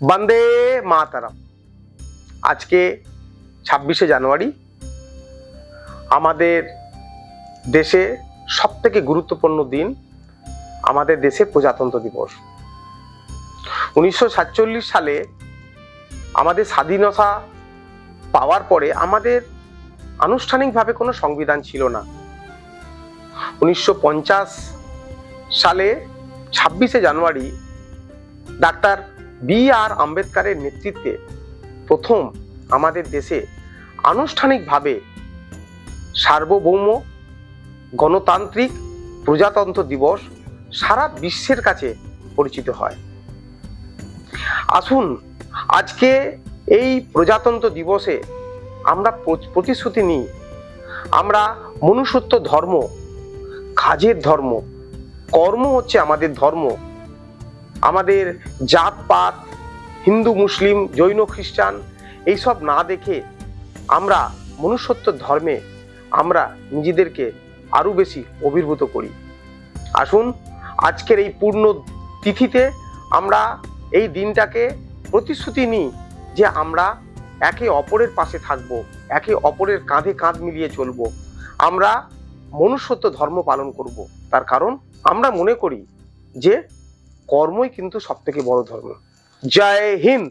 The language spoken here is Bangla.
বন্দে মাতরম। আজকে 26শে জানুয়ারি আমাদের দেশে সবথেকে গুরুত্বপূর্ণ দিন, আমাদের দেশে প্রজাতন্ত্র দিবস। 1947 সালে আমাদের স্বাধীনতা পাওয়ার পরে আমাদের আনুষ্ঠানিকভাবে কোনো সংবিধান ছিল না। 1950 সালে 26শে জানুয়ারি ডাক্তার বি.আর. আম্বেদকরের নেতৃত্বে প্রথম আমাদের দেশে আনুষ্ঠানিকভাবে সার্বভৌম গণতান্ত্রিক প্রজাতন্ত্র দিবস সারা বিশ্বের কাছে পরিচিত হয়। আসুন আজকে এই প্রজাতন্ত্র দিবসে আমরা প্রতিশ্রুতি নিই, আমরা মনুষ্যত্ব ধর্ম, কাজের ধর্ম, কর্ম হচ্ছে আমাদের ধর্ম। আমাদের জাতপাত, হিন্দু মুসলিম জৈন খ্রিস্টান এইসব না দেখে আমরা মনুষ্যত্ব ধর্মে আমরা নিজেদেরকে আরো বেশি অভিভূত করি। আসুন আজকের এই পূর্ণ তিথিতে আমরা এই দিনটাকে প্রতিশ্রুতি নিই যে আমরা একে অপরের পাশে থাকব, একে অপরের কাঁধে কাঁধ মিলিয়ে চলব, আমরা মনুষ্যত্ব ধর্ম পালন করব। তার কারণ আমরা মনে করি যে কর্মই কিন্তু সবথেকে বড় ধর্ম। জয় হিন্দ।